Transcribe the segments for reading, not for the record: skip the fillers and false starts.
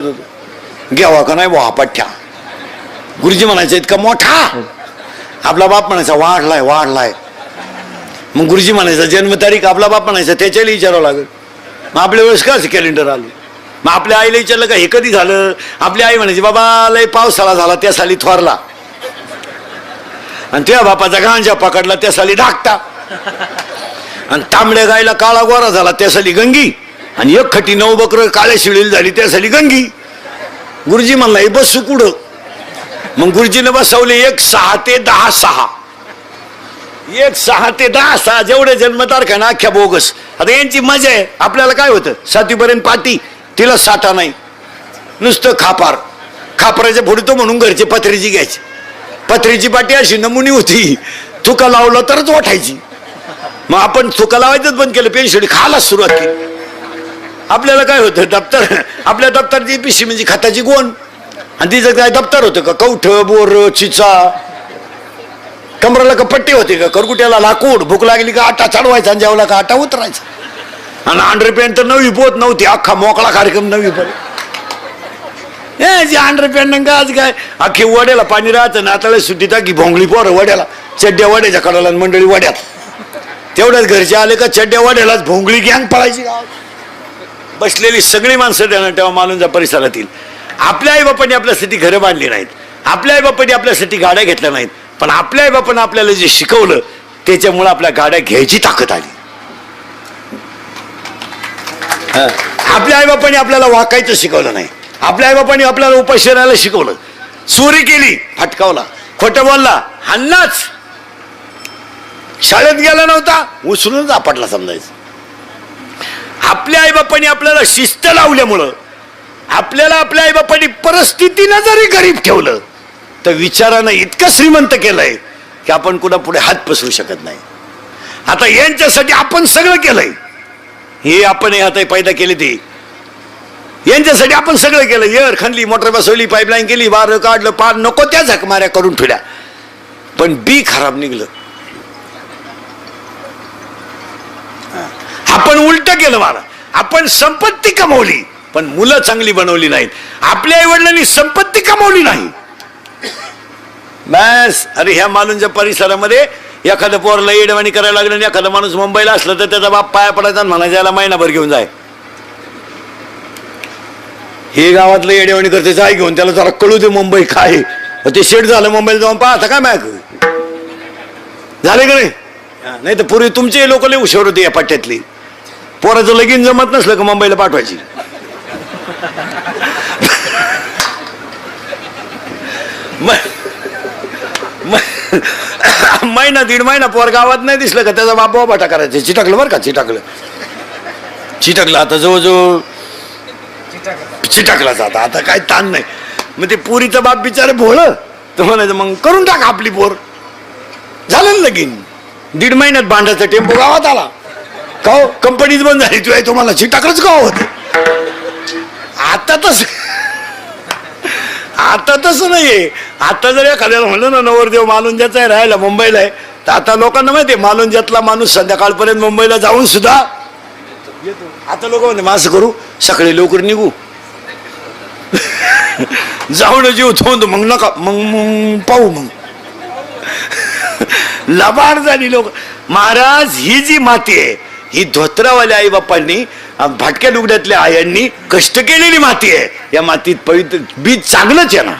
घ्यावा का नाही वा पठ्ठ्या. गुरुजी म्हणायचं इतका मोठा, आपला बाप म्हणायचा वाढलाय वाढलाय. मग गुरुजी म्हणायचा जन्मतारीख, आपला बाप म्हणायचा त्याच्याला विचारावं लागेल. मग आपल्या वेळेस का कॅलेंडर आलं. मग आपल्या आईला विचारलं का हे कधी झालं. आपली आई म्हणायची बाबा लय पावसाळा झाला त्या साली थोरला, आणि त्या बापाचा गांजा पकडला त्या साली धाकटा, आणि तांबड्या गायला काळा गोरा झाला त्या साली गंगी, आणि एक खटी 9 बकर काळ्या शिळील झाली त्या साली गंगी. गुरुजी म्हणला हे बसू कुठं. मग गुरुजीने बसवले 1 6 ते 10 6, 1 6 ते 10 6 जेवढे जन्मतारखा ना अख्ख्या बोगस. आता यांची मजा आहे. आपल्याला काय होतं 7वी पर्यंत पाटी, तिला साठा नाही, नुसतं खापार. खापराच्या पुढे तो म्हणून घरचे पत्रीची घ्यायची. पत्रीची पाटी अशी नमुनी होती, चुका लावलं तरच वाटायची. मग आपण चुका लावायचंच बंद केलं, पेन्शिल खायला सुरुवात केली. आपल्याला काय होतं दप्तर, आपल्या दप्तरची पिशी म्हणजे खताची गोण, आणि तिचं काय दप्तर होतं का कवठ बोर चिचा. कमराला का पट्टी होते का, करकुट्याला लाकूड. भूक लागली का आटा चढवायचा, आणि जेवला का आटा उतरायचा. आणि अंडरपॅन्ट तर 9वी पोत नव्हती, अख्खा मोकळा कार्यक्रम 9वी पर्यंत. अंडरपॅन्ट आज काय अख्खी वड्याला पाणी राहतं ना. आता सुट्टी टाकी भोंगळी पोरं वड्याला, चड्ड्या वड्याच्या कडाला, मंडळी वड्यात. तेवढ्याच घरचे आले का चड्ड्या वड्यालाच भोंगळी गँग पळायची. बसलेली सगळी माणसं देणार तेव्हा मालूनच्या परिसरातील. आपल्या आई बापांनी आपल्यासाठी घरं बांधली नाहीत, आपल्या आई बापांनी आपल्यासाठी गाड्या घेतल्या नाहीत, पण आपल्या आई बापांनी आपल्याला जे शिकवलं त्याच्यामुळे आपल्या गाड्या घ्यायची ताकद आली. आपल्या आई बापांनी आपल्याला वाकायचं शिकवलं नाही, आपल्या आई बापांनी आपल्याला उपाशी राहायला शिकवलं. चोरी केली फटकावला, खोटं बोलला हाणलाच, शाळेत गेला नव्हता उचलूनच आपटला समजायचं. आपल्या आई बापांनी आपल्याला शिस्त लावल्यामुळं, आपल्याला आपल्या आई बापांनी परिस्थितीनं जरी गरीब ठेवलं तर विचारानं इतकं श्रीमंत केलंय की आपण कुणा पुढे हात पसरू शकत नाही. आता यांच्यासाठी आपण सगळं केलंय. हे आपण आता पैदा केले ते यांच्यासाठी आपण सगळं केलं. एअर खणली, मोटर बसवली, पाईपलाईन केली, वारं काढलं, पार नको त्या झकमाऱ्या करून ठेवल्या, पण बी खराब निघलं. आपण उलट केलं. मला आपण संपत्ती कमवली पण मुलं चांगली बनवली नाहीत. आपल्या आई वडिलांनी संपत्ती कमवली नाही बस. अरे ह्या मालूनच्या परिसरामध्ये एखादं पोरला येडवाणी करायला लागलं, आणि एखादा माणूस मुंबईला असलं तर त्याचा बाप पाया पडायचा आणि म्हणायचा याला महिनाभर घेऊन जाय. हे गावातलं येडेवाणी करते, जाय घेऊन त्याला जरा कळू दे मुंबई काय. ते शेट झालं मुंबईला जाऊन पाहता काय मॅक झाले का नाही तर पूर्वी तुमचे लोक लय हुशार होते या पट्ट्यातली. पोराचं लगीन जमत नसलं का मुंबईला पाठवायची. महिना 1.5 महिना पोर गावात नाही दिसलं का त्याचा बाप बाटा करायचं. चिटकलं बरं का, चिटकलं आता जवळजवळ चिटकला जात. आता काय ताण नाही. मग ते पुरीचा बाप बिचारे भोळं तर म्हणायचं मग करून टाक आपली पोर. झालं ना लगीन. 1.5 महिन्यात भांड्याचा टेम्पो गावात आला का, कंपनीच बंद झाली. तू तुम्हाला चिटाकलंच गाव होत. आता तसं नाहीये. आता जर एखाद्याला म्हणलं ना नवरदेव मालुंज्याचा आहे, राहायला मुंबईला आहे, तर आता लोकांना माहिती आहे मालुंज्यातला माणूस संध्याकाळपर्यंत मुंबईला जाऊन सुद्धा आता लोक म्हणते मग असं करू सकाळी लवकर निघू जाऊन जीव थोंद मग नका मग पाहू. मग लबाड झाली लोक. महाराज ही जी माती आहे ही धोत्रावाल्या आई बापांनी, भाटक्या लुगड्यातल्या आयांनी कष्ट केलेली माती आहे. या मातीत पवित्र बीज चांगलंच आहे ना.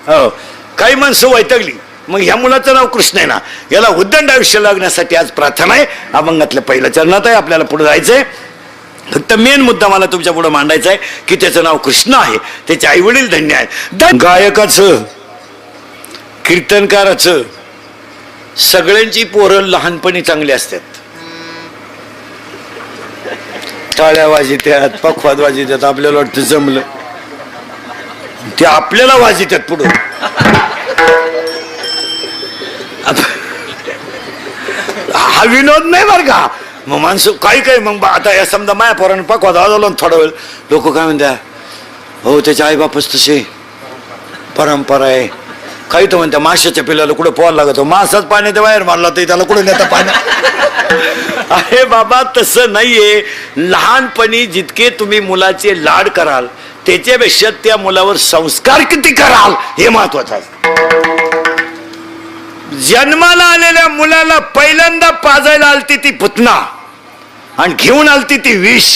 हो, काही माणसं वैतागली. मग ह्या मुलाचं नाव कृष्ण आहे ना, याला उद्दंड आयुष्य लागण्यासाठी आज प्रार्थना आहे. अभंगातल्या पहिल्या चरणात आहे. आपल्याला पुढे जायचंय. फक्त मेन मुद्दा मला तुमच्या पुढे मांडायचा आहे की त्याचं नाव कृष्ण आहे, त्याचे आई वडील धन्य आहेत. गायकाचं, कीर्तनकाराचं सगळ्यांची पोरं लहानपणी चांगली असतात. टाळ्या वाजित्यात, पखवाद वाजित्यात, आपल्याला वाटतं जमलं. ते आपल्याला वाजित्यात पुढं. हा विनोद नाही बरं का. मग माणसं काही काही मग आता या समजा माया पोरानं पखवाद वाजवलं थोडा वेळ, लोक काय म्हणत्या हो त्याचे आई बापच तसे, परंपरा आहे. काही तर म्हणत्या माशाच्या पिल्लाला कुठं पोहायला लागत, मासाच पाण्याच्या बाहेर मारला तर त्याला कुठे नेता पाण्यात. अरे बाबा तसं नाहीये. लहानपणी जितके तुम्ही मुलाचे लाड कराल त्याच्यापेक्षा त्या मुलावर संस्कार किती कराल हे महत्वाचं आहे. जन्माला आलेल्या मुलाला पहिल्यांदा पाजायला आलती ती पुतना आणि घेऊन आलती ती विष.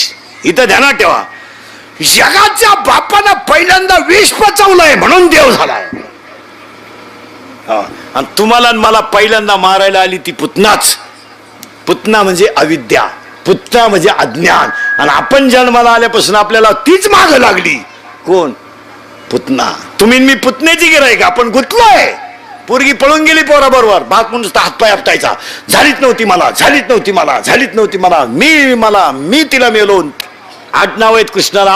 इथं ध्यानात ठेवा, जगाच्या बापाला पहिल्यांदा विष पचवलंय म्हणून देव झालाय. आणि तुम्हाला आणि मला पहिल्यांदा मारायला आली ती पुतनाच. पुतना म्हणजे अविद्या, पुतना म्हणजे अज्ञान. आणि आपण जन्माला आल्यापासून आपल्याला तीच माग लागली. कोण? पुतना. तुम्ही मी पुतण्याची गिराईक, आपण गुंतलोय. पोरगी पळून गेली पोराबरोबर, भात म्हणून हातपाय आपटायचा, झालीच नव्हती मला, झालीच नव्हती मला, झालीच नव्हती मला, मी तिला मेलो. 8 नाव आहेत कृष्णाला,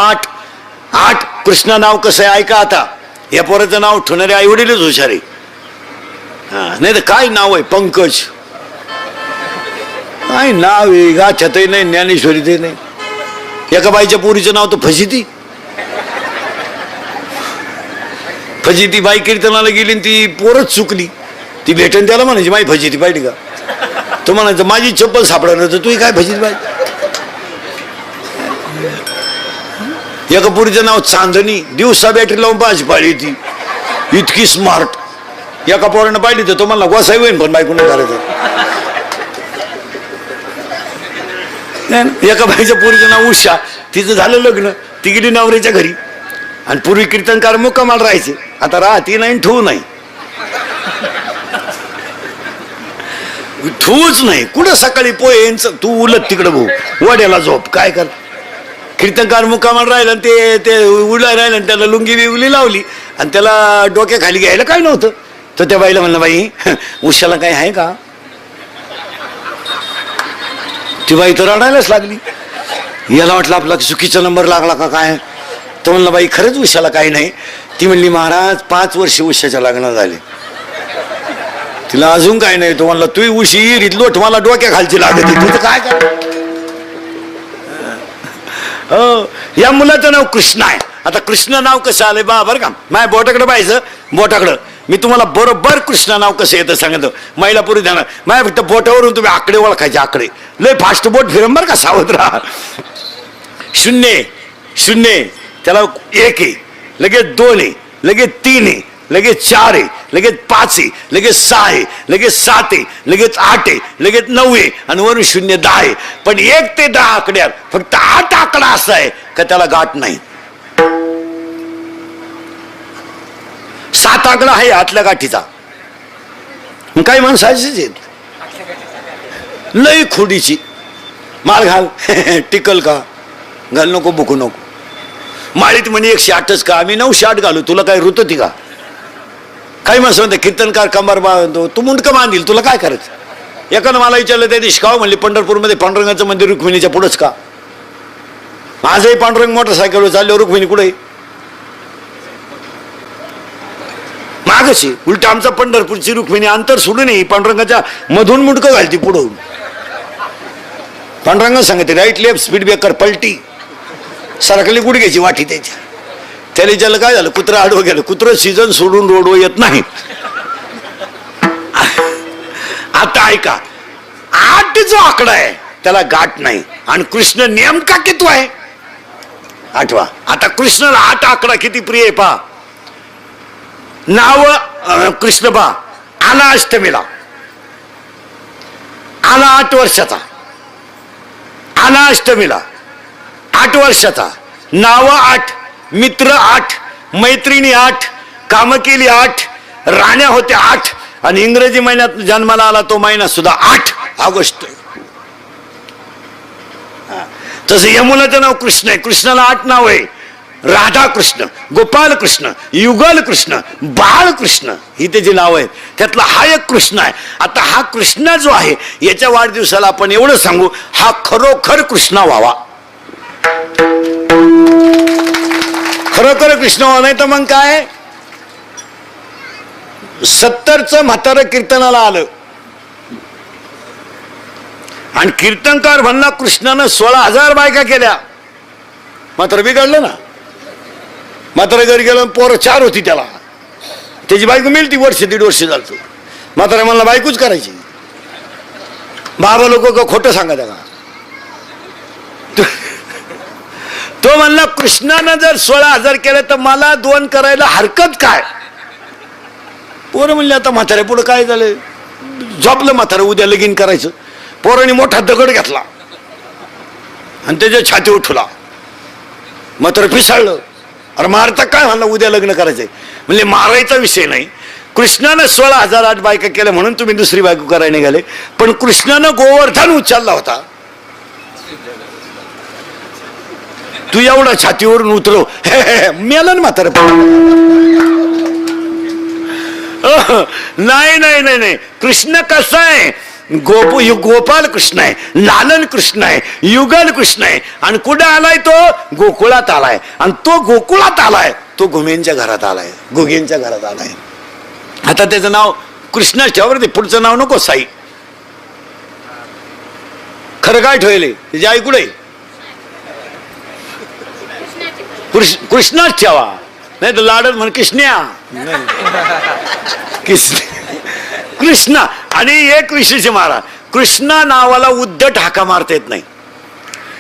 8 कृष्ण नाव कसं आहे ऐका आता. या पोराचं नाव ठेवणारे आई वडीलच हुशार आहे. नाही तर काय नाव आहे, पंकज. काय नाव आहे, गाछतही नाही, ज्ञानेश्वरी नाही. एका बाईच्या पोरीचं नाव तर फजिती बाई कीर्तनाला गेली, ती पोरच चुकली. ती भेटन त्याला म्हणायची माई फजिती पाहिजे का. तो म्हणायचं माझी चप्पल सापडणार तर तू काय फजिती पाहिजे. एका पोरीचं नाव चांदणी, दिवसा बॅटरी लावून पाहायची पाळी ती, इतकी स्मार्ट. एका पोरानं पाहिली तर तो म्हणला गोसाई होईन पण बायको नाही करायचं. एका बाईच्या पोरीचं नाव उषा, तिचं झालं लग्न, ती गेली नवऱ्याच्या घरी. आणि पूर्वी कीर्तनकार मुक्कामाला राहायचे, आता राहती नाही ठेवू नाही. ठेवूच नाही कुठं. सकाळी पोहेंच तू उलट तिकडं भाऊ, वड्याला झोप. काय कर, कीर्तनकार मुक्कामाला राहिला, ते उडला राहिला, आणि त्याला लुंगी बिवली लावली, आणि त्याला डोक्या खाली घ्यायला काय नव्हतं. तर त्या बाईला म्हणलं बाई उशाला काय आहे का. ती बाई तर रडायलाच लागली. याला वाटलं आपला चुकीचा नंबर लागला का काय. तो म्हणला बाई खरंच उशाला काही नाही. ती म्हणली महाराज 5 वर्ष उशाच्या लग्न झाले, तिला अजून काही नाही. तो म्हणला तू उशी लोट मला डोक्या खालची लागत, तुझं काय कर. हो, या मुलाचं नाव कृष्ण आहे. आता कृष्ण नाव कसं आलंय बा बरं का, माझ्या बोटाकडे पाहायचं, बोटाकडं मी तुम्हाला बरोबर कृष्ण नाव कसं येतं सांगतो. महिलापुरी ध्यान, माझ्या फक्त बोटावरून तुम्ही आकडे ओळखायचे. आकडे लय फास्ट बोट फिरम बरं का, सावध राहा. 0 त्याला 1 आहे, लगेच 2 आहे, लगेच 3 आहे, लगेच 4 आहे, लगेच 5 आहे, लगेच 6 आहे, लगेच 7 आहे, लगेच 8 आहे, लगेच 9 आहे, आणि वरून 0 10 आहे. पण 1 ते 10 आकड्यात फक्त 8 आकडा असा आहे का त्याला गाठ नाही. 7 आकडा आहे आतल्या गाठीचा. काही माणसं अशीच आहेत लई खोडीची. माळ घाल टिकल का, घाल नको बुकू नको. माळीत म्हणे 108च का, आम्ही 908 घालू, तुला काय रुतती का. काही माणसं म्हणते कीर्तनकार कंबार बांधतो, तू मुंडकं बांधील, तुला काय करायचं. एकानं मला विचारलं त्या दिवशी का म्हणले पंढरपूरमध्ये पांडुरंगाचं मंदिर रुक्मिणीच्या पुढंच का. माझंही पांडुरंग मोटरसायकलवर चालल्यावर रुक्मिणी कुठे मागच आहे. उलट आमचा पंढरपूरची रुक्मिणी अंतर सोडून नये, पांडुरंगाच्या मधून मुंडकं घालती पुढं. पांडुरंगा सांगते राईट लेफ्ट स्पीड ब्रेकर पलटी, सरकली गुडघ्याची वाटी त्याच्या. त्याला विचारलं काय झालं, कुत्रा आडवं गेलं. कुत्रं सीझन सोडून रोडवर येत नाही. आता ऐका, 8 जो आकडा आहे त्याला गाठ नाही. आणि कृष्ण नेमका किती आहे 8वा. आता कृष्णाला 8 आकडा किती प्रिय आहे पहा. नाव कृष्ण पहा, आला अष्टमीला, आला 8 वर्षाचा, आला अष्टमीला 8 वर्षाचा, नाव 8, मित्र 8, मैत्रिणी 8, काम केली 8, राण्या होत्या 8, आणि इंग्रजी महिन्यात जन्माला आला तो महिना सुद्धा 8 ऑगस्ट. तसं या मुलाचं नाव कृष्ण आहे. कृष्णाला 8 नाव आहे. राधा कृष्ण, गोपाल कृष्ण, युगल कृष्ण, बाळ कृष्ण, ही त्याची नाव आहेत. त्यातला हा एक कृष्ण आहे. आता हा कृष्ण जो आहे याच्या वाढदिवसाला आपण एवढं सांगू, हा खरोखर कृष्ण व्हावा. खरोखर कृष्ण व्हावा, नाही तर मग काय. 70चं म्हातारं कीर्तनाला आलं आणि कीर्तनकार म्हणला कृष्णानं 16,000 बायका केल्या. मात्र बिघडलं ना. मात्र घरी गेलं, पोरं 4 होती त्याला, त्याची बायको मिळती, 1-1.5 वर्ष झालं. मात्र म्हणला बायकोच करायची. बाबा लोक का खोटं सांगा का. तो तो म्हणला कृष्णानं जर 16,000 केले तर मला 2 करायला हरकत काय. पोरं म्हणले आता म्हाताऱ्या पुढे काय झालं, झोपलं म्हातारं, उद्या लगीन करायचं. पोरांनी मोठा दगड घेतला आणि त्याच्या छाती उठवला. म्हातारं पिसाळलं. अरे मारता काय, म्हणला उद्या लग्न करायचंय. म्हणजे मारायचा विषय नाही, कृष्णानं 16,008 बायका केल्या म्हणून तुम्ही दुसरी बायको करायला निघाले. पण कृष्णानं गोवर्धन उचलला होता, तू एवढा छातीवरून उतरव. मेलन म्हातारं. नाही नाही नाही नाही, कृष्ण कसा आहे, गोपाल कृष्ण आहे, लालन कृष्ण आहे, युगल कृष्ण आहे. आणि कुठे आलाय तो, गोकुळात आलाय. आणि तो गोकुळात आलाय, तो घुमेंच्या घरात आलाय, गुगेंच्या घरात आलाय. आता त्याचं नाव कृष्ण ठेवर, ते पुढचं नाव नको साई. खरं काय ठेवले त्याची आई कुठे, कृष्णाच ठेवा, नाही तर लाडत म्हण कृष्ण्या. कृष्णा. आणि एक विशेष मारा, कृष्णा नावाला उद्धट हाका मारता येत नाही.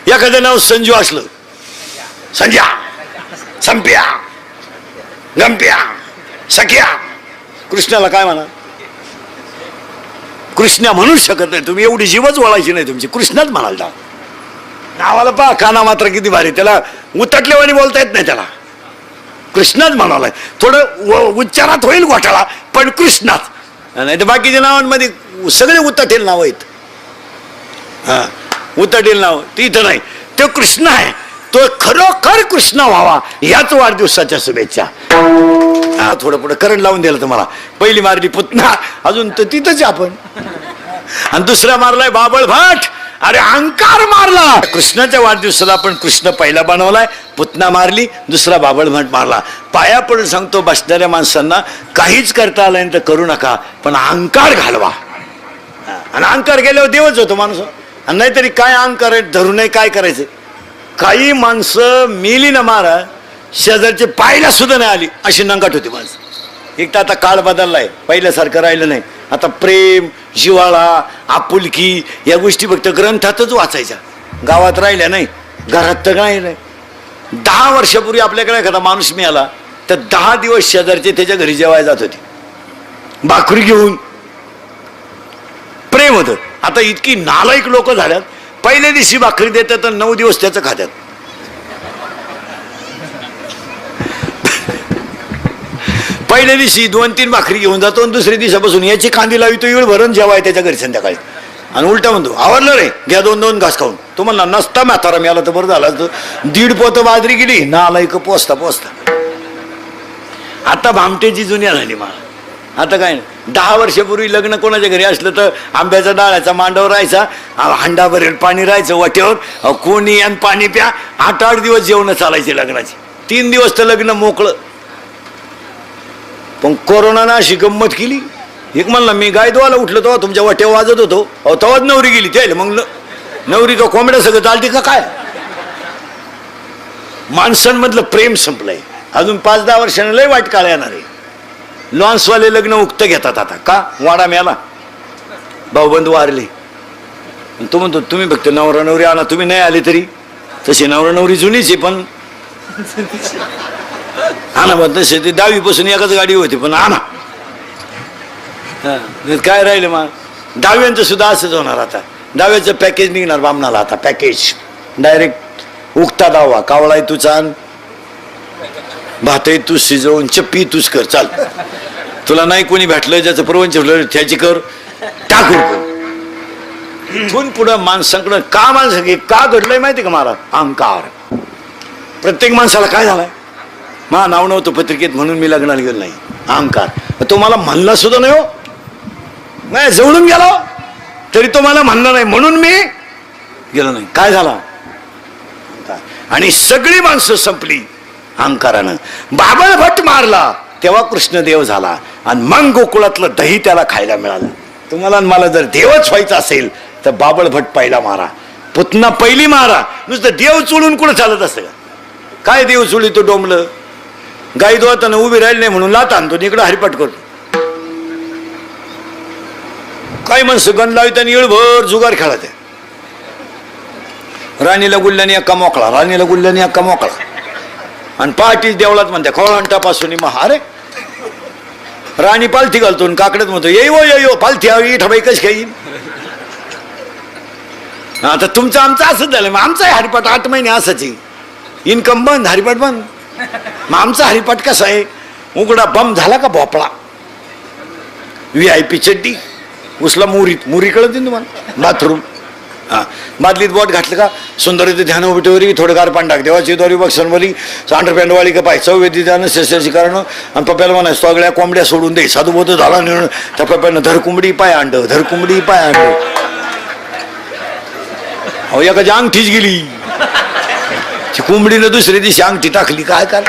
एखादं नाव संजू असलं, संज्या, संप्या, गंप्या, सख्या, कृष्णाला काय म्हणा, कृष्णा म्हणूच शकत नाही तुम्ही. एवढी जीवच वळायची नाही तुमची, कृष्णाच म्हणाल. नावाला पहा, काना मात्र किती भारी, त्याला उतटलेवानी बोलता येत नाही, त्याला कृष्णाच म्हणालाय. थोडं उच्चारात होईल घोटाळा, पण कृष्णाच. नाही तर बाकीच्या नावांमध्ये सगळे उतटेल नाव आहेत. हा, उतटेल नाव तिथं नाही, तो कृष्ण आहे. तो खरोखर कृष्ण व्हावा याच वाढदिवसाच्या शुभेच्छा. हा, थोडं पुढे करंट लावून दिलं तुम्हाला. पहिली मारली पुतना, अजून तर तिथंच आपण. आणि दुसरा मारलाय बाबळ भाट. अरे अहंकार मारला. कृष्णाच्या वाढदिवसाला आपण कृष्ण पहिला बनवलाय, पुतना मारली, दुसरा बाबळ भाट मारला. पाया पडून सांगतो बसणाऱ्या माणसांना, काहीच करता आलं तर करू नका, पण अहंकार घालवा. आणि अहंकार गेल्यावर देवच होतो माणूस. आणि नाहीतरी काय अहंकार धरू नये, काय करायचं. काही माणसं मेली ना मारा, शेजारचे पायला सुद्धा नाही आली अशी नंगाट होती माणसं. एक तर आता काळ बदललाय, पहिल्यासारखं राहिलं नाही. आता प्रेम, जिव्हाळा, आपुलकी या गोष्टी फक्त ग्रंथातच वाचायच्या, गावात राहिल्या नाही, घरात तर काही नाही. 10 वर्षापूर्वी आपल्याकडे एखादा माणूस मिळाला तर 10 दिवस शेजारचे त्याच्या घरी जेवायला जात होते, भाकरी घेऊन. प्रेम होतं. आता इतकी नालायक लोक झाल्यात, पहिल्या दिवशी भाकरी देतात तर 9 दिवस त्याचं खात्यात. पहिल्या दिवशी 2-3 भाकरी घेऊन जातो आणि दुसऱ्या दिवसापासून याची कांदी लावितो, येळ भरून जेवाय त्याच्या घरी संध्याकाळी. आणि उलटा म्हणतो, आवडलं रे, घ्या 2-2 घास खाऊन. तो म्हणला नसता म्हातारा मिळाला तर बरं झालं असतं. 1.5 पोत बाजरी गेली, नालायक पोचता पोचता. आता भामटेची जुन्या झाली मला. आता काय नाही, 10 वर्षापूर्वी लग्न कोणाच्या घरी असलं तर आंब्याचा डाळाचा मांडव राहायचा, हांडा भरेल पाणी राहायचं वाट्यावर, कोणी आणि पाणी प्या. 8-8 दिवस जेवण चालायचे लग्नाची. 3 दिवस तर लग्न मोकळं. पण कोरोनानं अशी गंमत केली. एक म्हणला मी गाय धुवायला उठलो तेव्हा तुमच्या वाट्यावर वाजत होतो, अहो तेव्हाच नवरी गेली. त्याला मग नवरी का कोंबड्या सगळं चालते का काय. माणसांमधलं प्रेम संपलंय. अजून 5-10 वर्षांना लय वाईट काळ येणार आहे. लॉन्सवाले लग्न उक्त घेतात आता. का, वाडा मिळाला, भाऊबंद वारले, तो म्हणतो तुम्ही फक्त नवरा नवरी आणा, तुम्ही नाही आले तरी. तशी नवरा नवरी जुनीच आहे, पण आणा मग. तसे ते 10वी पासून एकाच गाडी होती, पण आणा. काय राहिलं मग. 10व्यांचं सुद्धा असंच होणार. आता 10व्याचं पॅकेज निघणार बामणाला. आता पॅकेज डायरेक्ट उगता दावा, कावळाय तू चाल, भातही तूच शिजवून, चप्पी तूच कर, चाल. तुला नाही कोणी भेटलं, ज्याचं प्रवंच त्याची कर, टाकून. इथून पुढं माणसांकडं का माणसं का घडलंय माहिती का मला, अहंकार. प्रत्येक माणसाला काय झालाय, मा नाव नव्हतं पत्रिकेत म्हणून मी लग्नाला गेलो नाही. अहंकार. तो मला म्हणला सुद्धा नाही, हो नाही जवळून गेलो तरी तो मला म्हणला नाही म्हणून मी गेलो नाही. काय झाला, आणि सगळी माणसं संपली अहंकारानं. बाबळ भट मारला तेव्हा कृष्णदेव झाला, आणि मग गोकुळातलं दही त्याला खायला मिळालं. तुम्हाला मला जर देवच व्हायचं असेल तर बाबळ भट पहिला मारा, पुतना पहिली मारा. नुसतं देव चोळून कुठं चालत असतं का. काय देव चोळी तो डोंबलं, गाई धुवाताना उभी राहिली नाही म्हणून लात आणतो, इकडं हरिपाठ करतो. काही माणसं गण लावित आणि येळभर जुगार खेळत आहे. राणीला गुल्ल्याने अक्का मोकळा, राणीला गुल्ल्याने अक्का मोकळा. आणि पहाटीच देवळात म्हणते खोळंटापासून मग अरे राणी पालथी घालतो काकडत म्हणतो येई पालथी हवी ठबाई कशी काही. आता तुमचं आमचं असंच झालं. मग आमचा हरिपाठ 8 महिने असायची, इन्कम बंद, हरिपाठ बंद. मग आमचा हरिपाठ कसा आहे, उघडा बम झाला का भोपळा, VIP चड्डी, उसला मुरी कळत ना तुम्हाला, बाथरूम, हा बादलीत बोट घातलं का सुंदर ध्यान उभीटवरी थोडं गार पाणी टाक, देवाची दोरी बक्षणवरी अंडरपॅन्टवाळी का पाय चौवेदी ध्यान शस्त्राची कारण. आणि पप्प्याला म्हणायचं सगळ्या कोंबड्या सोडून दे, साधूबोध झाला निर्णय. त्या पप्प्यानं धर कुंबडी पाय अंड, धर कुंबडी पाय अंड. अहो एकाची अंगठीच गेली, कुंबडीनं दुसऱ्या दिवशी अंगठी टाकली. काय काय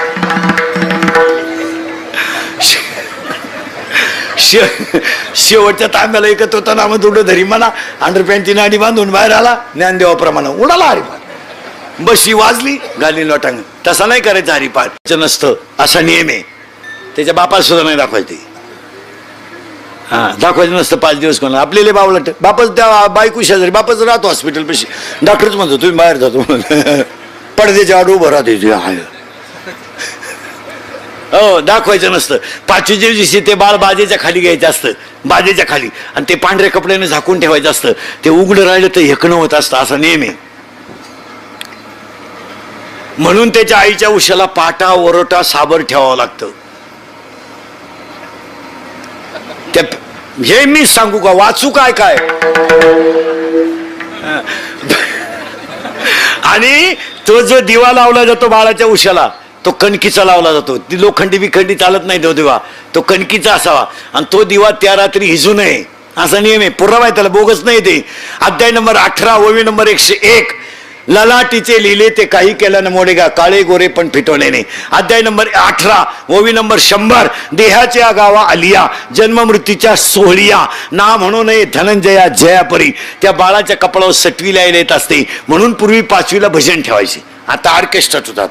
शेवटच्या तांब्याला एकत्र होता ना, मग थोडं धरी म्हणा अंडरपॅन्टची नाडी बांधून बाहेर आला, ज्ञानदेवाप्रमाणे उडाला हरिपाठ. बशी वाजली घाली लोटांग. तसा नाही करायचं हरिपाठ नसतं, असा नियम आहे. त्याच्या बापाला सुद्धा नाही दाखवायचं. हा दाखवायचं नसतं 5 दिवस कोणाला. आपलेले बावलट बापच त्या बायको शेजारी बापच राहतो हॉस्पिटल पेशी, डॉक्टरच म्हणतो तुम्ही बाहेर जातो पडद्याच्या आड उभं राहते. हो दाखवायचं नसतं. 5वीच्या दिवशी ते बाळ बाजेच्या खाली घ्यायचं असतं, बाजेच्या खाली, आणि ते पांढऱ्या कपड्याने झाकून ठेवायचं असतं. ते उघडं राहिलं तर हेकणं होत असतं, असा नियम आहे. म्हणून त्याच्या आईच्या उशाला पाटा वरोटा साबर ठेवावं लागतं. हे मी सांगू का वाचू काय काय. आणि तो जो दिवा लावला जातो बाळाच्या उशाला, तो कणकीचा लावला जातो. ती लोखंडी बिखंडी चालत नाही तो दिवा, तो कणकीचा असावा. आणि तो दिवा त्या रात्री हिजू नये असा नियम आहे. पुरावा आहे त्याला, बोगस नाही ते. अध्याय नंबर 18 ओवी नंबर 101. ललाटीचे लिहिले ते काही केल्यानं मोडेगा, काळे गोरे पण फिटवणे नाही. अध्याय नंबर 18 ओवी नंबर 100. देहाच्या गावा आलिया, जन्म मृत्यूच्या सोहळिया, ना म्हणू नये धनंजया जयापरी. त्या बाळाच्या कपाळावर सटवीला येत असते. म्हणून पूर्वी 5वीला भजन ठेवायचे, आता ऑर्केस्ट्रात होतात.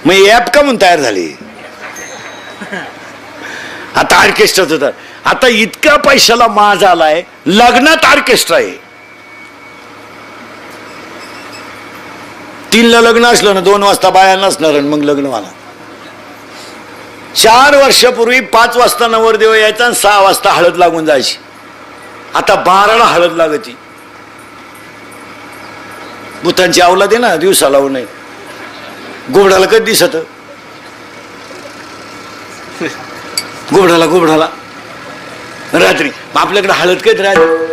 मग ऍप का म्हणून तयार झाली, आता ऑर्केस्ट्रात होतात. आता इतका पैशाला माज आलाय, लग्नात ऑर्केस्ट्रा आहे. 3ला लग्न असलं ना, 2 वाजता बाया नसणार, मग लग्न व्हायला. 4 वर्षापूर्वी 5 वाजता नवरदेव यायचा आणि 6 वाजता हळद लागून जायची. आता 12ला हळद लागती. भूतांची अवलाद आहे ना, दिवसा लावू नये. गोबडाला कधी दिसत, गोबडाला रात्री. आपल्याकडे हळद कधी राहते,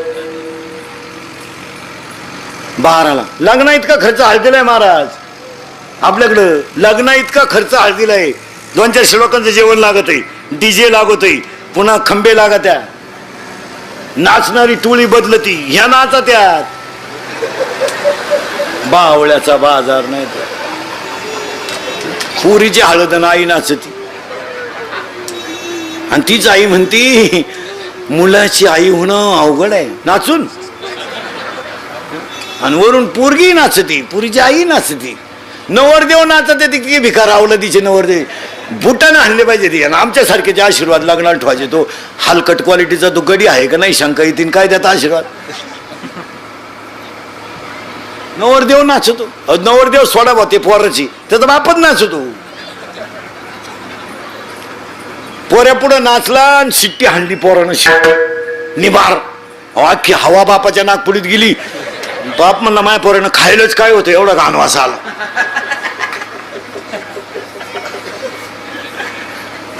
12ला. लग्न इतका खर्च हळदीला आहे महाराज, आपल्याकडं लग्न इतका खर्च हळदीला आहे. 200-400 लोकांचं जेवण लागत आहे, डीजे लागत आहे, पुन्हा खंबे लागत आहे, नाचणारी टोळी बदलती, ह्या नाचा त्यात. बावळ्याचा बाजार नाही तर पुरीची हळद आई नाचती. आणि तीच आई म्हणती मुलाची आई होणं अवघड आहे नाचून. आणि वरून पोरगी नाचती, पुरीची आई नाचती. नवरदेव नाचते तितकी भिकार आवलं तिचे नवरदेव. बुटानं आणले पाहिजे ती. आणि आमच्यासारखेचे आशीर्वाद लग्नाला ठेवायचे. तो हलकट क्वालिटीचा तो गडी आहे का नाही शंका येतील, काय त्याचा आशीर्वाद. नवरदेव नाचतो, नवरदेव सोडा बा ते पोराची, त्याचा बापच नाचतो. पोऱ्या पुढं नाचला आणि शिट्टी हाणली पोरानं, शिट्टी निभार. अख्खी हवा बापाच्या नागपुडीत गेली. बाप म्हणला माझ्या पोरानं खायलाच काय होतं, एवढा घाणवास आला.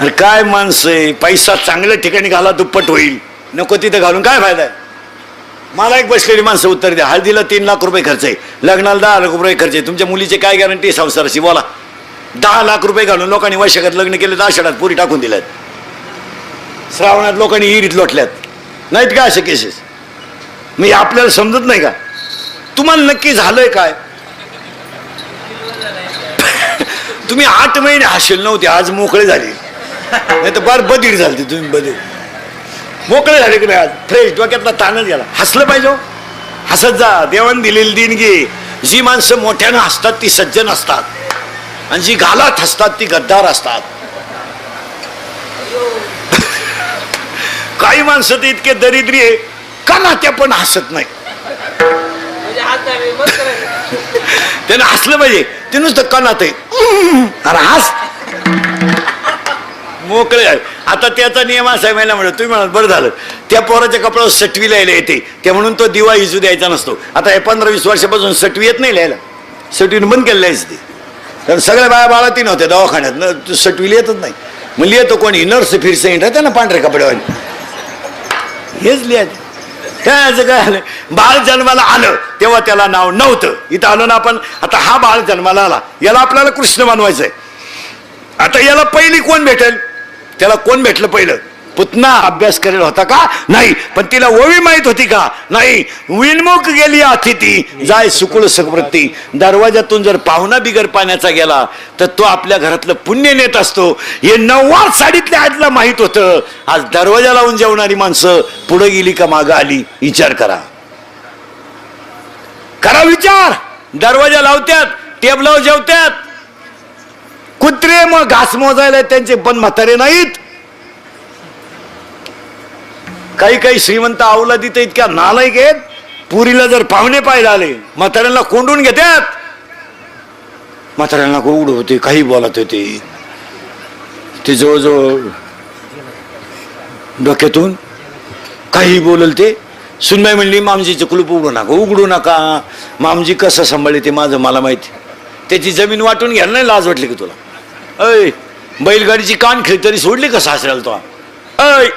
अरे काय माणसं आहे, पैसा चांगल्या ठिकाणी घाला दुप्पट होईल, नको तिथे घालून काय फायदा आहे. मला एक बसलेली माणसं उत्तर द्या. हळदीला 3 लाख रुपये खर्च आहे, लग्नाला 10 लाख रुपये खर्च आहे. तुमच्या मुलीची काय गॅरंटी संसाराची बोला. 10 लाख रुपये घालून लोकांनी वर्षात लग्न केलं, 10 आषाढात पुरी टाकून दिल्यात, श्रावणात लोकांनी इरीत लोटल्यात, नाहीत का असे केसेस. मी आपल्याला समजत नाही का, तुम्हाला नक्की झालंय काय. तुम्ही 8 महिने हसेल नव्हते, आज मोकळे झाले. नाही तर बार बधीर झाले तुम्ही, बधीर मोकळे झाले की नाही आज, फ्रेश, डोक्यातला ताणच गेला. हसलं पाहिजे, हसत जा. देवान दिलेली देणगी. जी माणसं मोठ्यानं हसतात ती सज्जन असतात, आणि जी गालात हसतात ती गद्दार असतात. काही माणसं ते इतके दरिद्री आहे का नात्या पण हसत नाही. त्यानं हसलं पाहिजे. ते नुसतं कणात आहे अरे हस मोकळे. आता त्याचा नियम असा आहे महिना म्हणत तुम्ही म्हणत बरं झालं त्या पोराच्या कपड्यावर सटवी लिहायला येते त्या म्हणून तो दिवा इजू द्यायचा नसतो. आता हे 15-20 वर्षापासून सटवी येत नाही लिहायला. सटवीनं बंद केलेलं आहेच ते. कारण सगळ्या बाया बाळाती नव्हत्या दवाखान्यात सटवी लिहितच नाही. मग लिहितो कोणी नर्स फिरसे हिंडत ना पांढऱ्या कपड्यावर हेच लिहायचं. काय काय बाळ जन्माला आलं तेव्हा त्याला नाव नव्हतं. इथं आलो ना आपण. आता हा बाळ जन्माला आला याला आपल्याला कृष्ण बनवायचंय. आता याला पहिली कोण भेटेल? त्याला कोण भेटलं पहिलं? पुतना. अभ्यास करेल होता का? नाही. पण तिला ओवी माहित होती का? नाही. विनमुख गेली अतिथी जाय सुकुळ सवृत्ती. दरवाजातून जर पाहुणा बिगर पाण्याचा गेला तर तो आपल्या घरातलं पुण्य नेत असतो. हे 9 साडीतल्या आजला माहित होतं. आज दरवाजा लावून जेवणारी माणसं पुढे गेली का मागं आली? विचार करा. करा विचार. दरवाजा लावत्यात टेबलावर जेवत्यात. कुत्रे मग घास मोजायला त्यांचे पण म्हातारे नाहीत. काही काही श्रीमंत अवलादीत इतक्या नालायक आहेत. पुरीला जर पाहुणे पाहायला आले म्हाताऱ्यांना कोंडून घेतात. म्हाताऱ्यांना उघड होते काही बोलत होते ते जवळजवळ डोक्यातून काही बोलल ते. सुनबाई म्हणली मामजीचं कुलूप उघडू नका. मामजी कसं सांभाळले ते माझं मला माहिती. त्याची जमीन वाटून घ्यायला नाही लाज वाटली की तुला? अय बैलगाडीची कान खेळ तरी सोडली का सासऱ्याला तो? अय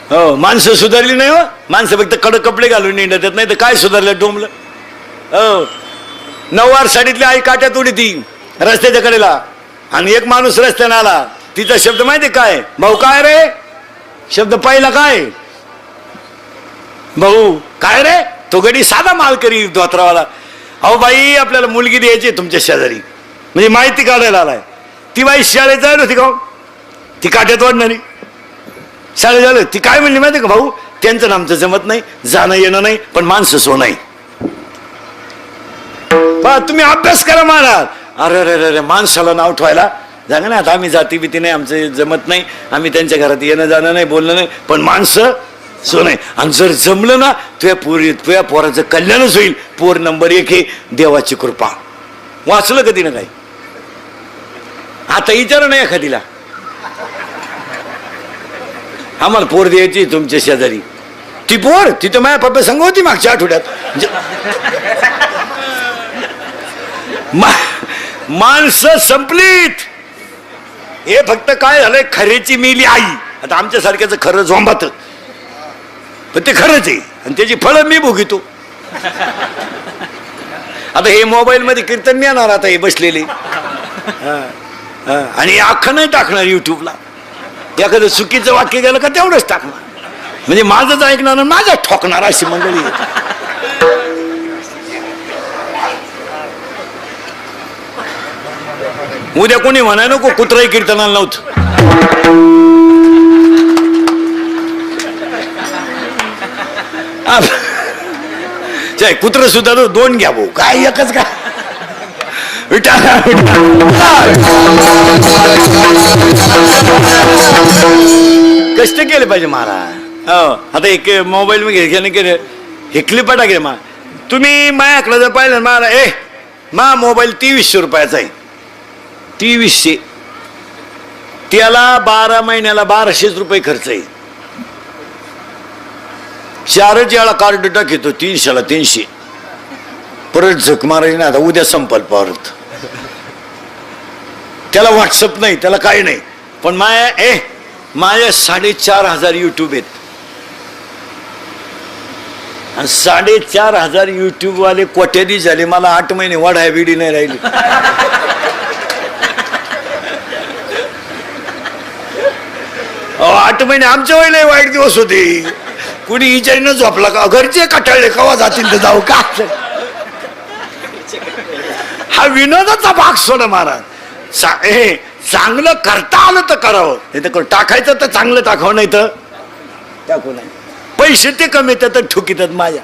हो माणसं सुधारली नाही हो. माणसं फक्त कडक कपडे घालून निंडत नाही तर काय सुधारलं डोंबलं. हो 9 साडीतली आई काट्यात उडी ती रस्त्याच्या कडेला. आणि एक माणूस रस्त्याने आला. तिचा शब्द माहिती काय? भाऊ काय रे? शब्द पहिला काय? भाऊ काय रे? तो गडी साधा मालकरी धोत्रावाला. अहो बाई आपल्याला मुलगी द्यायची तुमच्या शेजारी. म्हणजे माहिती काढायला आलाय. ती बाई शाळेत जायला होती का? ती काट्यात वाढणारी शाळेत झालं. ती काय म्हणली माहिती का? भाऊ त्यांचं आमचं जमत नाही जाणं येणं नाही पण माणसं सो नाही. तुम्ही अभ्यास करा महाराज. अरे अरे अरे माणसाला नाव ठेवायला जागा ना. आता आम्ही जाती भीती नाही आमचं जमत नाही. आम्ही त्यांच्या घरात येणं जाणं नाही बोलणं नाही पण माणसं सो नाही. आणि जर जमलं ना तुझ्या पोराचं कल्याणच होईल. पोर नंबर 1 हे देवाची कृपा. वाचलं कधी ना काही? आता विचार नाही एखादीला आम्हाला पोर द्यायची तुमच्या शेजारी. ती पोर तिथं माझ्या पप्पा संग होती मागच्या आठवड्यात. माणसं संपलीत. हे फक्त काय झालंय खरेची मिली आई. आता आमच्या सारख्याचं खरं झोंबात पण ते खरंच आहे आणि त्याची फळं मी भोगितो. आता हे मोबाईल मध्ये कीर्तन येणार आता हे बसलेले आणि अख्खं नाही टाकणार युट्यूबला. एखादं चुकीचं वाक्य गेलं का तेवढंच टाकणार. म्हणजे माझंच ऐकणार माझ्या ठोकणार अशी मंडळी. उद्या कोणी म्हणाय नको कुत्रही कीर्तनाला नव्हतं. कुत्र सुद्धा 2 घ्या भाऊ काय एकच का? कष्ट केले पाहिजे महाराज. आता एक मोबाईल मध्ये केलं हे क्लिप टाकले मा. तुम्ही माझ्याकडे जर पाहिलं महाराज मा मोबाईल 2300 रुपयाचा आहे. 2300 त्याला 12 महिन्याला 1200 रुपये खर्च आहे. 4 वेळा कार्ड टाकतो 300ला 300 परत झक मारायची ना. आता उद्या संपल परत. त्याला व्हॉट्सअप नाही त्याला काही नाही पण माझ्या 4500 युट्यूब आहेत. आणि 4500 युट्यूब वाले कोट्याधी झाले. मला 8 महिने वाढाय विडी नाही राहिली. अहो 8 महिने आमच्या वेळेला वाईट दिवस होते. कुणी विचारीनं झोपला का? घरचे कटाळले कवा जातील तर जाऊ का? हा विनोदाचा भाग सोड महाराज. चांगलं करता आलं तर करावं. नाही तर टाकायचं तर चांगलं टाकावं नाही तर टाकू नाही. पैसे ते कमी येतात तर ठुकीतात माझ्या.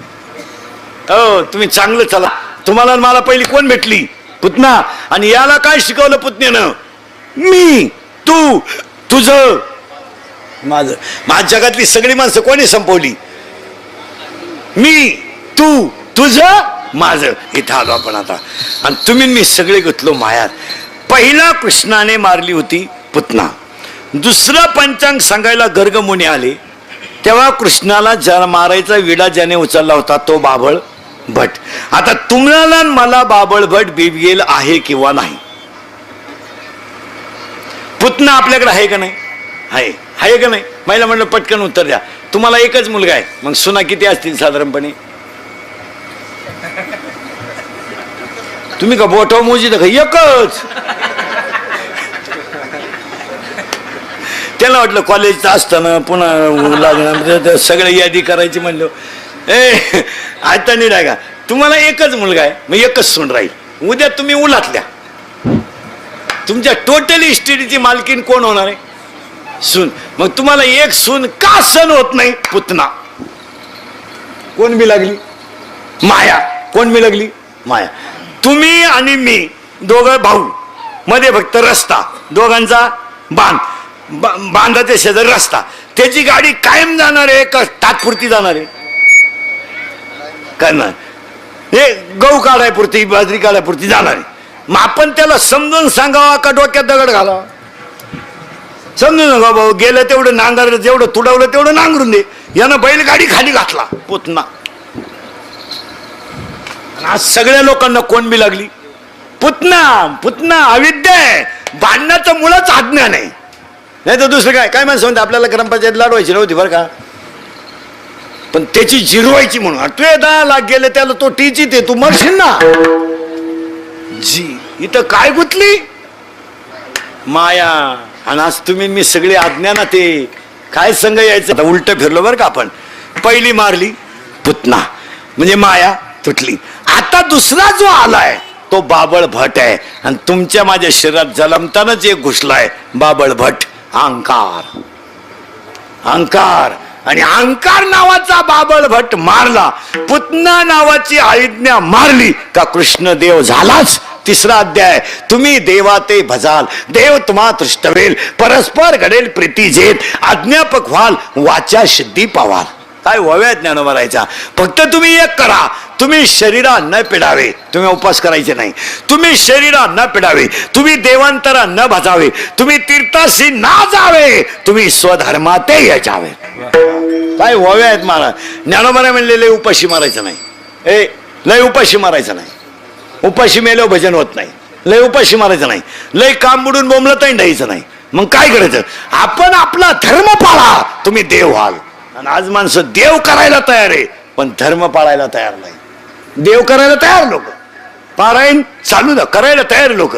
हो तुम्ही चांगलं चला. तुम्हाला मला पहिली कोण भेटली? पुतना. आणि याला काय शिकवलं पुतण्यानं? मी तू तुझं माझं. माझ्या जगातली सगळी माणसं कोणी संपवली? मी तू तुझं माझं इथं आलो आपण आता. आणि तुम्ही मी सगळे गुंतलो मायात. पहिला कृष्णाने मारली होती पुतना. दुसरं पंचांग सांगायला गर्ग मुनी आले तेव्हा कृष्णाला ज्या मारायचा विडा ज्याने उचलला होता तो बाबळ भट. आता तुम्हाला मला बाबळ भट बिबगेल आहे किंवा नाही? पुतना आपल्याकडे आहे का नाही? आहे का नाही? महिला म्हणलं पटकन उत्तर द्या. तुम्हाला एकच मुलगा आहे, मग सुना किती असतील साधारणपणे? तुम्ही का बोटाव मोजी का? एकच. त्याला वाटलं कॉलेजचं असताना पुन्हा लागणार सगळे यादी करायची म्हणलं. आता नाही राहा, तुम्हाला एकच मुलगा आहे, मग एकच सून राहील. उद्या तुम्ही उलातल्या, तुमच्या टोटल इस्टेटीची मालकीन कोण होणार आहे? सून. मग तुम्हाला एक सून का सण होत नाही? पुतना. कोण बी लागली? माया. कोण बी लागली? माया. तुम्ही आणि मी दोघं भाऊ, मध्ये फक्त रस्ता, दोघांचा बांधाच्या शेजारी रस्ता. त्याची गाडी कायम जाणार आहे का तात्पुरती जाणार आहे? करणार हे गहू काढायपुरती बाजरी काढायपुरती जाणार आहे. मग आपण त्याला समजून सांगावा का डोक्यात दगड घालावा? समजून सांगा भाऊ, गेलं तेवढं नांगर, जेवढं तुडवलं तेवढं नांगरून दे. यानं बैलगाडी खाली घातला पुतना. आज सगळ्या लोकांना कोण बी लागली? पुतना. पुतना अविद्या आहे. भांडणाचं मुळच अज्ञान आहे. नाही तर दुसरं काय माणसं म्हणते आपल्याला ग्रामपंचायत लढवायची नव्हती बरं का, पण त्याची जिरवायची म्हणून. तू 10 लाख गेले त्याला तो टीची ते तू मरशील ना. जी इथं काय गुतली? माया. आणि आज तुम्ही मी सगळे अज्ञानात ते काय संघ यायचं. आता उलट फिरलो बरं का आपण. पहिली मारली पुतना म्हणजे माया तुटली. आता दुसरा जो आलाय तो बाबळ भट आहे. आणि तुमच्या माझ्या शरीरात जलमतानाच एक घुसलाय बाबळ भट, अहंकार. अहंकार. आणि अहंकार नावाचा बाबळ भट मारला, पुतना नावाची आज्ञा मारली का कृष्ण देव झालाच. तिसरा अध्याय. तुम्ही देवा ते भजाल, देव तुम्हा तृष्टवेल, परस्पर घडेल प्रीती जेत, अज्ञापक व्हाल, वाचा सिद्धी पावाल. काय व्हाव्या ज्ञानोबा राहायचा. फक्त तुम्ही एक करा, तुम्ही शरीरा न पिडावे. तुम्ही उपास करायचे नाही. तुम्ही शरीरा न पिडावे, तुम्ही देवांतरा न भजावे, तुम्ही तीर्थाशी ना जावे, तुम्ही स्वधर्माते यावे. काय व्हाव्या आहेत महाराज. ज्ञानोबा म्हणले लय उपाशी मारायचं नाही. लय उपाशी मारायचं नाही. उपाशी मेलो भजन होत नाही. लय उपाशी मारायचं नाही. लय काम बुडून बोंबलतही द्यायचं नाही. मग काय करायचं? आपण आपला धर्म पाळा, तुम्ही देव व्हाल. आणि आज माणसं देव करायला तयार आहे पण धर्म पाळायला तयार नाही. देव करायला तयार लोक, पारायण चालू करायला तयार लोक,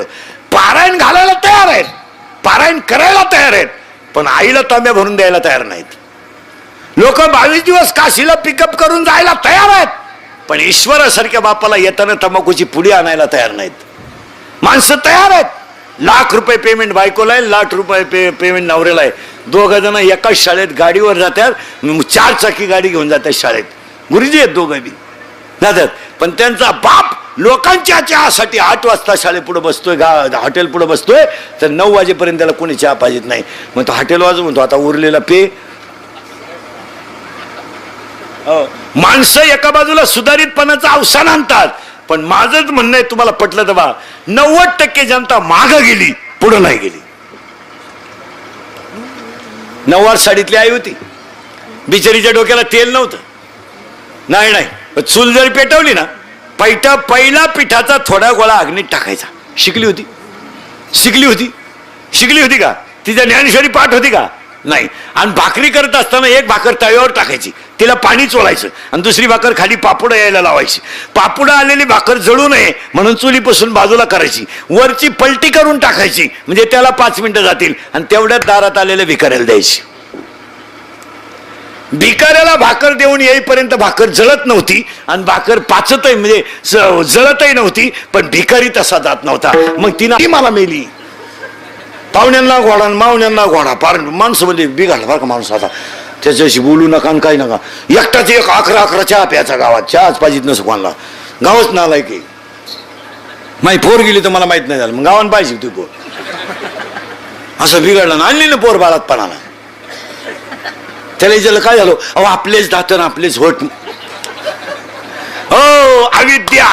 पारायण घालायला तयार आहेत, पारायण करायला तयार आहेत, पण आईला तांब्या भरून द्यायला तयार नाहीत. लोक 22 दिवस काशीला पिकअप करून जायला तयार आहेत, पण ईश्वरासारख्या बापाला येताना तंबाखूची पुडी आणायला तयार नाहीत. माणसं तयार आहेत. ₹1,00,000 पेमेंट बायकोला आहे, ₹1,00,000 पेमेंट नवऱ्याला आहे. दोघं जण एकाच शाळेत गाडीवर जातात, 4 चाकी गाडी घेऊन जातात शाळेत. गुरुजी आहेत दोघं बी जातात, पण त्यांचा बाप लोकांच्या चहासाठी 8 वाजता शाळेपुढे बसतोय, हॉटेल पुढे बसतोय, तर 9 वाजेपर्यंत त्याला कोणी चहा पाहिजेत नाही. मग तो हॉटेल वाजव म्हणतो आता उरलेला पे. माणसं एका बाजूला सुधारितपणाचं अवसान आणतात, पण माझंच म्हणणं आहे, तुम्हाला पटलं तर बा, 90% जनता माग गेली, पुढे नाही गेली. 9वार साडीतली आई होती, बिचारीच्या डोक्याला तेल नव्हतं. नाही चूल जरी पेटवली ना, पहिला पिठाचा थोडा गोळा अग्नीत टाकायचा. शिकली होती का? तिच्या ज्ञानेश्वरी पाठ होती का? नाही. आणि भाकरी करत असताना एक भाकर तव्यावर टाकायची, तिला पाणी चोळायचं, आणि दुसरी भाकर खाली पापुडं यायला लावायची. पापुडं आलेली भाकर जळू नये म्हणून चुलीपासून बाजूला करायची, वरची पलटी करून टाकायची, म्हणजे त्याला 5 मिनिटं जातील, आणि तेवढ्यात दारात आलेल्या भिकाऱ्याला द्यायची. भिकाऱ्याला भाकर देऊन येईपर्यंत भाकर जळत नव्हती, आणि भाकर पाचतही म्हणजे जळतही नव्हती, पण भिकारी तसा जात नव्हता. मग ती मला मेली. पाहुण्यांना घोडा, मावण्यांना घोडा, पार माणसं म्हणजे बिघाडला बरं का माणूस. आता त्याच्याशी बोलू नका आणि काही नका. एकटाच 11 चहा प्यायचा गावात, चहाच पाहिजेत नसं कोणाला. गावच नालाय की माही पोर गेली तर मला माहित नाही झालं, मग गावान पाहिजे तू पोर. असं बिघडलं ना, आणली ना पोर बाळात पणाला. त्याला विचारलं काय झालं? अहो आपलेच दातन आपलेच होट. अविद्या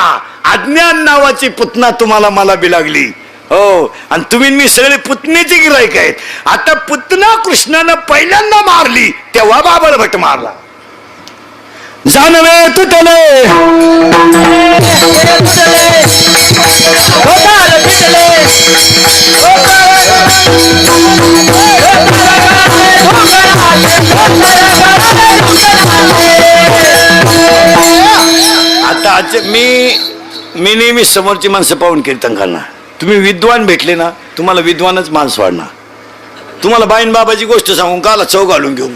अज्ञान नावाची पुतना तुम्हाला मला बी लागली. हो, आणि तुम्ही मी सगळे पुतण्याचे गिराईक आहेत. आता पुतना कृष्णानं पहिल्यांदा मारली तेव्हा बाबळ भट मारला. जानवे तुटले आता आज मी नेहमी समोरची माणसं पाहून कीर्तन करणार. तुम्ही विद्वान भेटले ना, तुम्हाला विद्वानच माणस वाढणार. तुम्हाला बाईन बाबाची गोष्ट सांगून काला चव घालून घेऊ.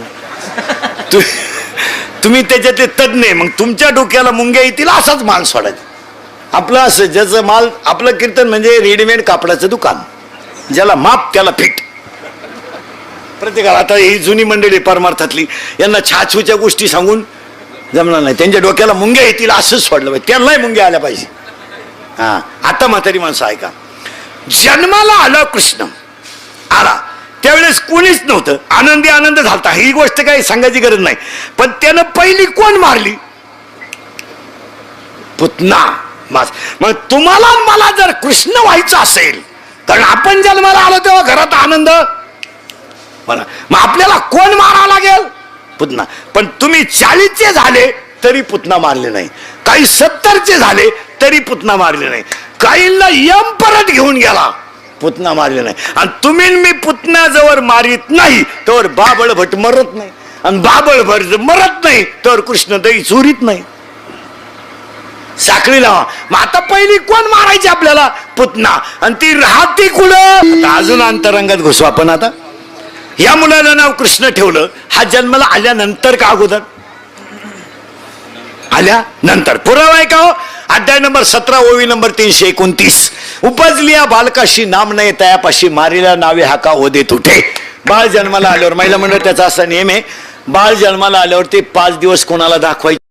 तुम्ही त्याच्यातले तज्ञ, मग तुमच्या डोक्याला मुंग्या येतील असाच माणूस वाढायचा. आपलं असं ज्याचं माल, आपलं कीर्तन म्हणजे रेडीमेड कापडाचं दुकान, ज्याला माप त्याला फिट. प्रत्येकाला आता ही जुनी मंडळी परमार्थातली, यांना छाछूच्या गोष्टी सांगून जमणार नाही. त्यांच्या डोक्याला मुंग्या येतील असंच सोडलं पाहिजे, त्यांनाही मुंग्या आल्या पाहिजे. हा, आता म्हातारी माणसं ऐका. जन्माला आला कृष्ण आला त्यावेळेस कोणीच नव्हतं, आनंदी आनंद झालता. ही गोष्ट काही सांगायची गरज नाही. पण त्यानं पहिली कोण मारली? पुतना. मग तुम्हाला मला जर कृष्ण व्हायचं असेल, कारण आपण जन्माला आलो तेव्हा घरात आनंद म्हणा, मग आपल्याला कोण मारावं लागेल? पुतना. पण तुम्ही 40चे झाले तरी पुतना मारले नाही, काही 70चे झाले तरी पुतना मारले नाही, काहींना यम परत घेऊन गेला पुतना मारले नाही. आणि तुम्ही मी पुतना जवळ मारित नाही तर बाबळ भट मरत नाही, आणि बाबळ भट मरत नाही तर कृष्ण दही चोरीत नाही. साखळी लावा. मग आता पहिली कोण मारायची आपल्याला? पुतना. आणि ती राहती कुठं? अजून अंतरंगात घुसू आपण. आता या मुलाला नाव कृष्ण ठेवलं, हा जन्माला आल्यानंतर का अगोदर? आल्यानंतर. पुरावा आहे का हो? अध्याय नंबर 17 ओवी नंबर 329. उपजलिया बालकाशी नाम नाही तयापाशी मारिल्या नावे हाका ओदे तुठे. बाळ जन्माला आल्यावर, महिला मंडळ त्याचा असा नियम आहे, बाळ जन्माला आल्यावर ते 5 दिवस कोणाला दाखवायचे